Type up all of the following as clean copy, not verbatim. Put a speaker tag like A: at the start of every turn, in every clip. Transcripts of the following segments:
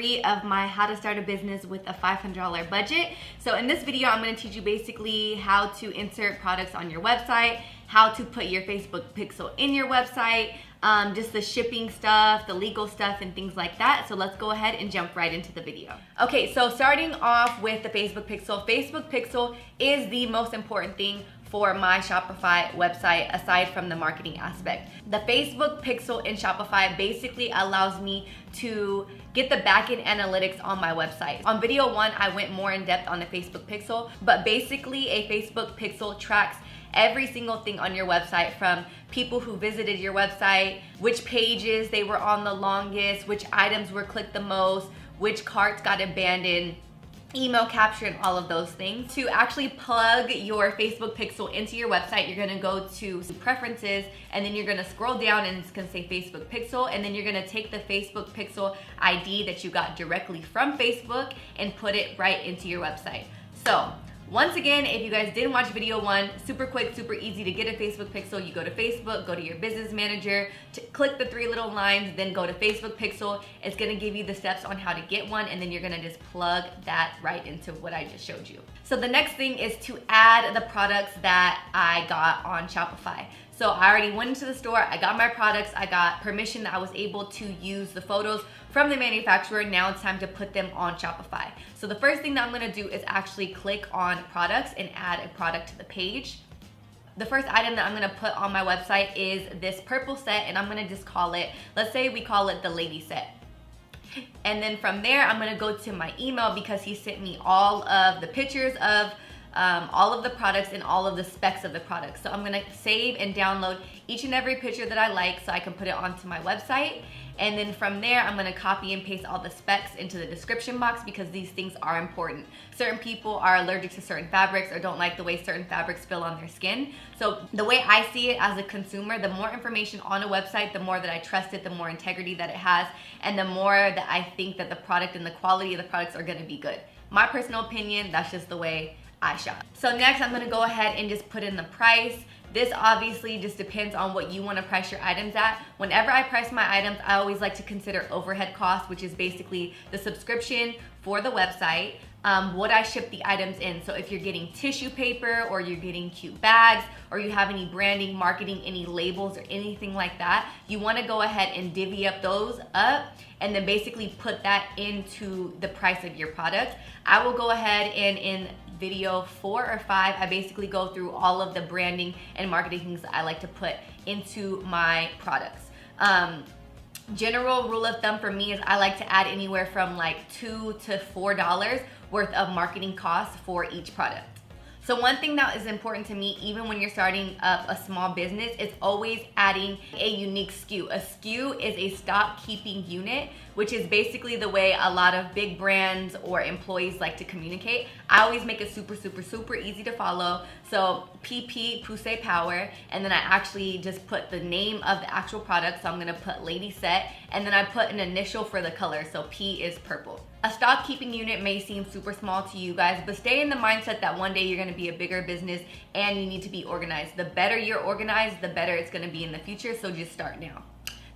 A: 3 of my how to start a business with a $500 budget. So in this video, I'm going to teach you basically how to insert products on your website, how to put your Facebook pixel in your website, just the shipping stuff, the legal stuff, and things like that. So let's go ahead and jump right into the video. Okay, so starting off with the Facebook pixel. Facebook pixel is the most important thing for my Shopify website aside from the marketing aspect. The Facebook pixel in Shopify basically allows me to get the backend analytics on my website. On video 1, I went more in depth on the Facebook pixel, but basically a Facebook pixel tracks every single thing on your website, from people who visited your website, which pages they were on the longest, which items were clicked the most, which carts got abandoned, email capture, and all of those things. To actually plug your Facebook pixel into your website, you're gonna go to preferences, and then you're gonna scroll down and it's gonna say Facebook pixel, and then you're gonna take the Facebook pixel ID that you got directly from Facebook and put it right into your website. So once again, if you guys didn't watch video 1, super quick, super easy to get a Facebook pixel. You go to Facebook, go to your business manager, click the 3 little lines, then go to Facebook pixel. It's gonna give you the steps on how to get one, and then you're gonna just plug that right into what I just showed you. So the next thing is to add the products that I got on Shopify. So I already went into the store, I got my products, I got permission that I was able to use the photos from the manufacturer. Now it's time to put them on Shopify. So the first thing that I'm gonna do is actually click on products and add a product to the page. The first item that I'm gonna put on my website is this purple set, and I'm gonna just call it, let's say we call it the lady set. And then from there, I'm gonna go to my email because he sent me all of the pictures of all of the products and all of the specs of the products. So I'm gonna save and download each and every picture that I like so I can put it onto my website. And then from there, I'm gonna copy and paste all the specs into the description box because these things are important. Certain people are allergic to certain fabrics or don't like the way certain fabrics feel on their skin. So the way I see it as a consumer, the more information on a website, the more that I trust it, the more integrity that it has, and the more that I think that the product and the quality of the products are gonna be good. My personal opinion, that's just the way I shop. So next, I'm gonna go ahead and just put in the price. This obviously just depends on what you want to price your items at. Whenever I price my items, I always like to consider overhead costs, which is basically the subscription for the website, what I ship the items in. So if you're getting tissue paper, or you're getting cute bags, or you have any branding, marketing, any labels or anything like that, you want to go ahead and divvy up those up and then basically put that into the price of your product. I will go ahead and in video 4 or 5, I basically go through all of the branding and marketing things that I like to put into my products. General rule of thumb for me is I like to add anywhere from like $2 to $4 worth of marketing costs for each product. So one thing that is important to me, even when you're starting up a small business, is always adding a unique SKU. A SKU is a stock keeping unit, which is basically the way a lot of big brands or employees like to communicate. I always make it super, super, super easy to follow. So PP, Poussey Power, and then I actually just put the name of the actual product. So I'm gonna put Lady Set, and then I put an initial for the color. So P is purple. A stock keeping unit may seem super small to you guys, but stay in the mindset that one day you're gonna be a bigger business and you need to be organized. The better you're organized, the better it's gonna be in the future, so just start now.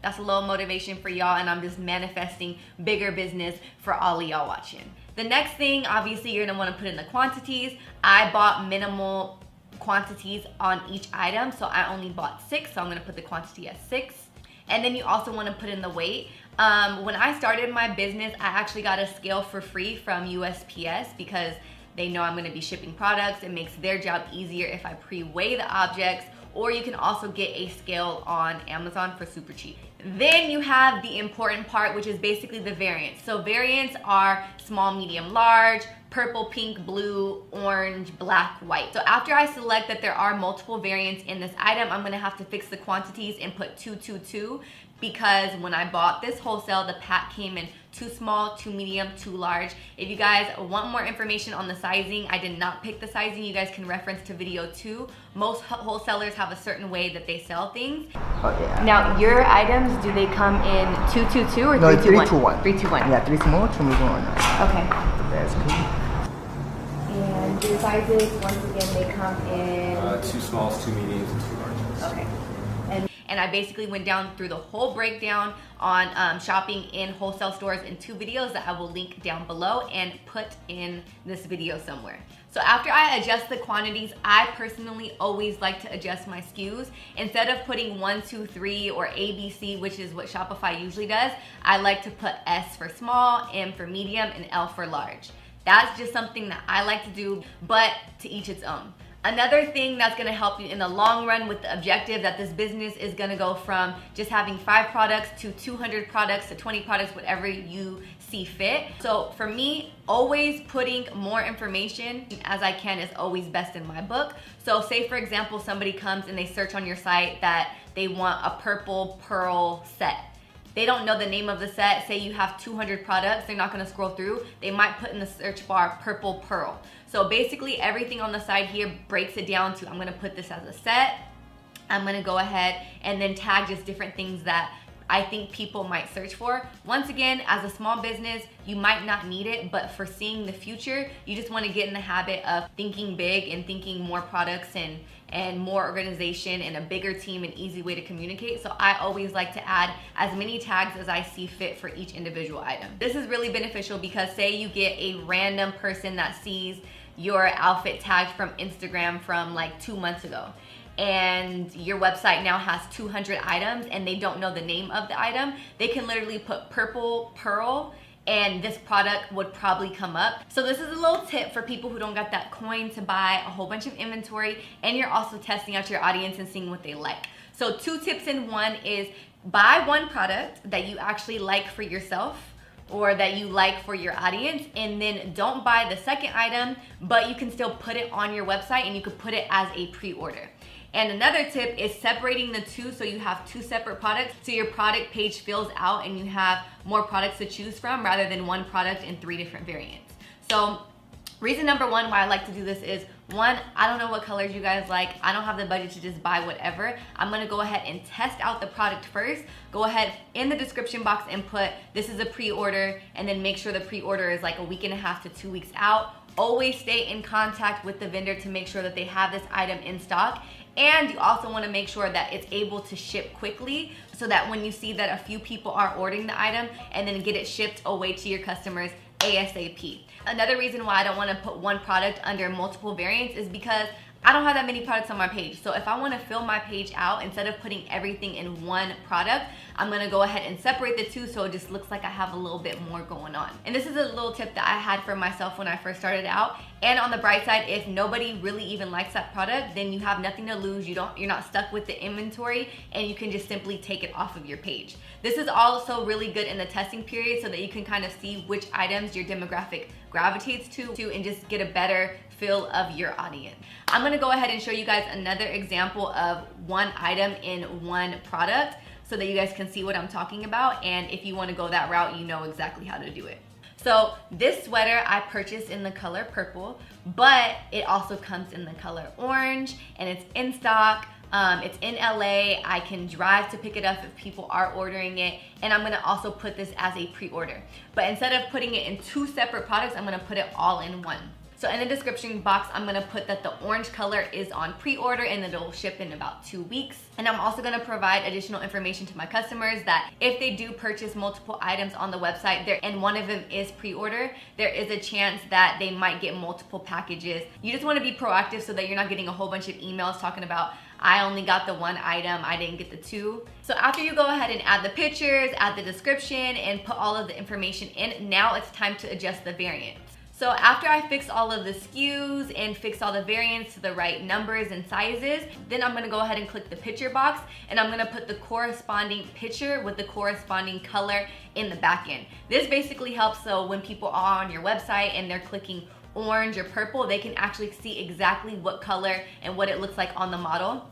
A: That's a little motivation for y'all, and I'm just manifesting bigger business for all of y'all watching. The next thing, obviously, you're gonna wanna put in the quantities. I bought minimal quantities on each item, so I only bought 6, so I'm gonna put the quantity at 6. And then you also wanna put in the weight. When I started my business, I actually got a scale for free from USPS because they know I'm gonna be shipping products. It makes their job easier if I pre-weigh the objects, or you can also get a scale on Amazon for super cheap. Then you have the important part, which is basically the variants. So variants are small, medium, large, purple, pink, blue, orange, black, white. So after I select that there are multiple variants in this item, I'm gonna have to fix the quantities and put 2, 2, 2, because when I bought this wholesale, the pack came in too small, too medium, too large. If you guys want more information on the sizing, I did not pick the sizing. You guys can reference to video 2. Most wholesalers have a certain way that they sell things.
B: Oh yeah.
A: Now your items, do they come in 2, 2, 2 or 3, 2, 1?
B: No, 3, 2, 1.
A: 3, 2, 1.
B: Yeah, 3 small, 2 medium, 1.
A: Okay.
B: That's cool.
A: And your sizes, once again, they come in
C: 2 smalls, 2 mediums, and 2 larges.
A: Okay. and I basically went down through the whole breakdown on shopping in wholesale stores in 2 videos that I will link down below and put in this video somewhere. So after I adjust the quantities, I personally always like to adjust my SKUs. Instead of putting 1, 2, 3 or ABC, which is what Shopify usually does, I like to put S for small, M for medium, and L for large. That's just something that I like to do, but to each its own. Another thing that's gonna help you in the long run with the objective that this business is gonna go from just having 5 products to 200 products to 20 products, whatever you see fit. So for me, always putting more information as I can is always best in my book. So say for example, somebody comes and they search on your site that they want a purple pearl set. They don't know the name of the set. Say you have 200 products, they're not gonna scroll through. They might put in the search bar purple pearl. So basically everything on the side here breaks it down to, I'm gonna put this as a set. I'm gonna go ahead and then tag just different things that I think people might search for. Once again, as a small business, you might not need it, but for seeing the future, you just wanna get in the habit of thinking big and thinking more products and more organization and a bigger team, an easy way to communicate. So I always like to add as many tags as I see fit for each individual item. This is really beneficial because say you get a random person that sees your outfit tagged from Instagram from like 2 months ago, and your website now has 200 items and they don't know the name of the item, they can literally put purple pearl and this product would probably come up. So this is a little tip for people who don't got that coin to buy a whole bunch of inventory, and you're also testing out your audience and seeing what they like. So 2 tips in 1 is buy 1 product that you actually like for yourself or that you like for your audience, and then don't buy the second item, but you can still put it on your website and you could put it as a pre-order. And another tip is separating the 2 so you have 2 separate products so your product page fills out and you have more products to choose from rather than 1 product in 3 different variants. So reason number 1 why I like to do this is, 1, I don't know what colors you guys like. I don't have the budget to just buy whatever. I'm gonna go ahead and test out the product first. Go ahead in the description box and put this is a pre-order, and then make sure the pre-order is like a week and a half to 2 weeks out. Always stay in contact with the vendor to make sure that they have this item in stock. And you also want to make sure that it's able to ship quickly so that when you see that a few people are ordering the item, and then get it shipped away to your customers ASAP. Another reason why I don't want to put 1 product under multiple variants is because I don't have that many products on my page. So if I want to fill my page out, instead of putting everything in 1 product, I'm going to go ahead and separate the 2 so it just looks like I have a little bit more going on. And this is a little tip that I had for myself when I first started out. And on the bright side, if nobody really even likes that product, then you have nothing to lose. You're not stuck with the inventory, and you can just simply take it off of your page. This is also really good in the testing period so that you can kind of see which items your demographic gravitates to and just get a better feel of your audience. I'm gonna go ahead and show you guys another example of 1 item in 1 product so that you guys can see what I'm talking about, and if you wanna go that route, you know exactly how to do it. So this sweater I purchased in the color purple, but it also comes in the color orange, and it's in stock. It's in LA. I can drive to pick it up if people are ordering it, and I'm gonna also put this as a pre-order. But instead of putting it in 2 separate products, I'm gonna put it all in 1. So in the description box, I'm gonna put that the orange color is on pre-order and that it'll ship in about 2 weeks. And I'm also gonna provide additional information to my customers that if they do purchase multiple items on the website there and one of them is pre-order, there is a chance that they might get multiple packages. You just wanna be proactive so that you're not getting a whole bunch of emails talking about, I only got the 1 item, I didn't get the 2. So after you go ahead and add the pictures, add the description, and put all of the information in, now it's time to adjust the variants. So after I fix all of the SKUs and fix all the variants to the right numbers and sizes, then I'm gonna go ahead and click the picture box, and I'm gonna put the corresponding picture with the corresponding color in the back end. This basically helps so when people are on your website and they're clicking orange or purple, they can actually see exactly what color and what it looks like on the model.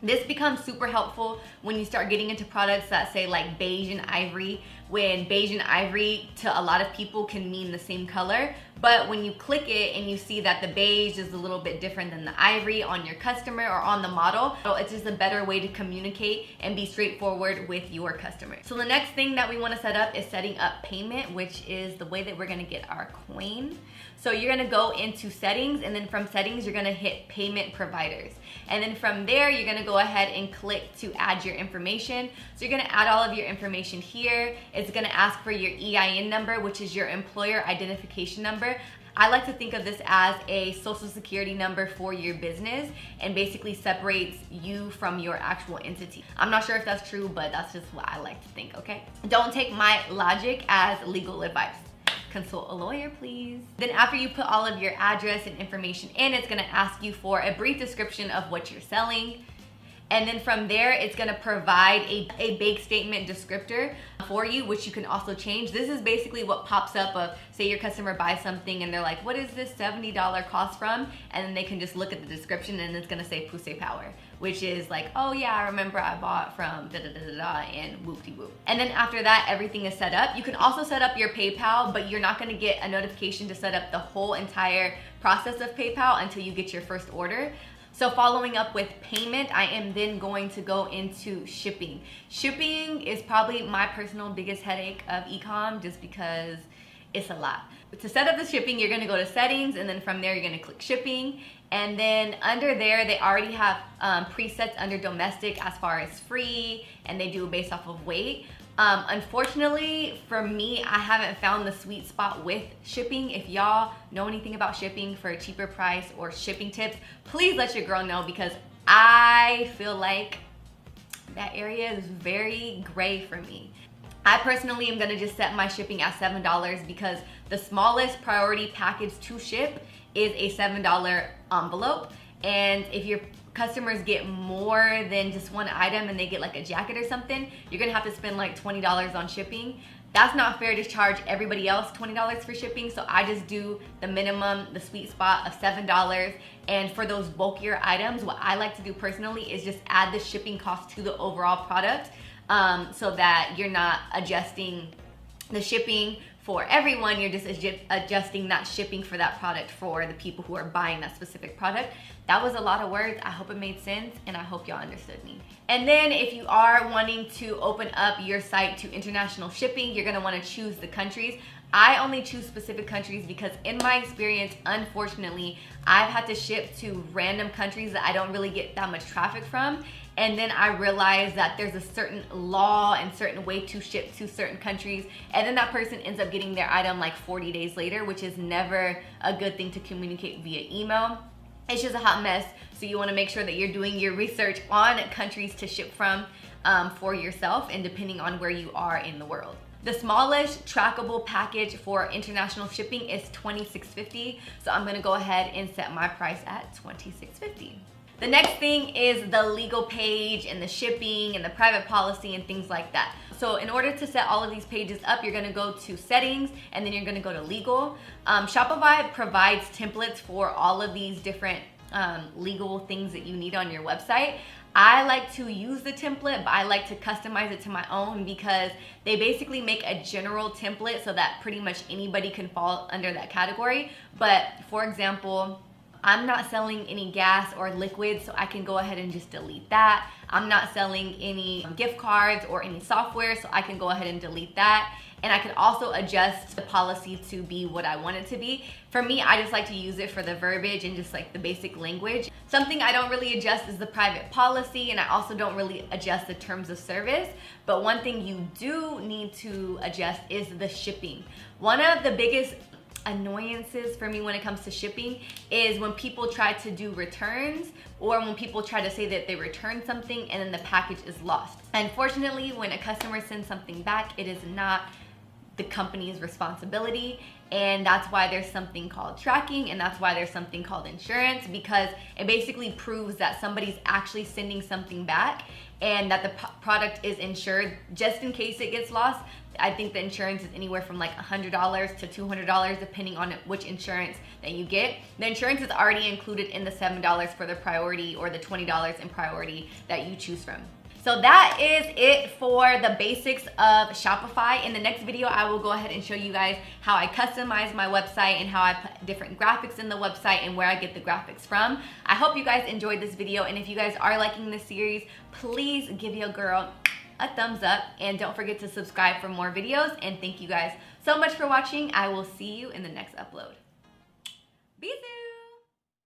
A: This becomes super helpful when you start getting into products that say like beige and ivory, when beige and ivory to a lot of people can mean the same color, But when you click it and you see that the beige is a little bit different than the ivory on your customer or on the model, so it's just a better way to communicate and be straightforward with your customers. So the next thing that we want to set up is setting up payment, which is the way that we're going to get our coin. So you're going to go into settings, and then from settings you're going to hit payment providers, and then from there you're going to go ahead and click to add your information. So you're going to add all of your information here. It's going to ask for your EIN number, which is your employer identification number. I like to think of this as a social security number for your business and basically separates you from your actual entity. I'm not sure if that's true, but that's just what I like to think, okay? Don't take my logic as legal advice. Consult a lawyer, please. Then after you put all of your address and information in, it's gonna ask you for a brief description of what you're selling. And then from there, it's gonna provide a bank statement descriptor for you, which you can also change. This is basically what pops up of, say your customer buys something and they're like, what is this $70 cost from? And then they can just look at the description and it's gonna say Poussey Power, which is like, oh yeah, I remember I bought from da-da-da-da-da and whoop-de-whoop. And then after that, everything is set up. You can also set up your PayPal, but you're not gonna get a notification to set up the whole entire process of PayPal until you get your first order. So following up with payment, I am then going to go into shipping. Shipping is probably my personal biggest headache of e-com just because it's a lot. To set up the shipping, you're gonna go to settings, and then from there you're gonna click shipping. And then under there, they already have presets under domestic as far as free, and they do it based off of weight. Unfortunately, for me, I haven't found the sweet spot with shipping. If y'all know anything about shipping for a cheaper price or shipping tips, please let your girl know, because I feel like that area is very gray for me. I personally am gonna just set my shipping at $7 because the smallest priority package to ship is a $7 envelope. And if your customers get more than just one item and they get like a jacket or something, you're gonna have to spend like $20 on shipping. That's not fair to charge everybody else $20 for shipping, so I just do the minimum, the sweet spot of $7. And for those bulkier items, what I like to do personally is just add the shipping cost to the overall product, so that you're not adjusting the shipping for everyone, you're just adjusting that shipping for that product for the people who are buying that specific product. That was a lot of words. I hope it made sense, and I hope y'all understood me. And then if you are wanting to open up your site to international shipping, you're gonna wanna choose the countries. I only choose specific countries because in my experience, unfortunately, I've had to ship to random countries that I don't really get that much traffic from. And then I realized that there's a certain law and certain way to ship to certain countries. And then that person ends up getting their item like 40 days later, which is never a good thing to communicate via email. It's just a hot mess. So you wanna make sure that you're doing your research on countries to ship from for yourself, and depending on where you are in the world. The smallest trackable package for international shipping is $26.50. So I'm gonna go ahead and set my price at $26.50. The next thing is the legal page and the shipping and the private policy and things like that. So in order to set all of these pages up, you're gonna go to settings, and then you're gonna go to legal. Shopify provides templates for all of these different legal things that you need on your website. I like to use the template, but I like to customize it to my own because they basically make a general template so that pretty much anybody can fall under that category. But for example, I'm not selling any gas or liquids, so I can go ahead and just delete that. I'm not selling any gift cards or any software, so I can go ahead and delete that. And I can also adjust the policy to be what I want it to be. For me, I just like to use it for the verbiage and just like the basic language. Something I don't really adjust is the private policy, and I also don't really adjust the terms of service. But one thing you do need to adjust is the shipping. One of the biggest annoyances for me when it comes to shipping is when people try to do returns, or when people try to say that they returned something and then the package is lost. Unfortunately, when a customer sends something back, it is not the company's responsibility, and that's why there's something called tracking, and that's why there's something called insurance, because it basically proves that somebody's actually sending something back and that the product is insured just in case it gets lost. I think the insurance is anywhere from like $100 to $200 depending on which insurance that you get. The insurance is already included in the $7 for the priority or the $20 in priority that you choose from. So that is it for the basics of Shopify. In the next video, I will go ahead and show you guys how I customize my website and how I put different graphics in the website and where I get the graphics from. I hope you guys enjoyed this video, and if you guys are liking this series, please give your girl a thumbs up and don't forget to subscribe for more videos. And thank you guys so much for watching. I will see you in the next upload. Be soon.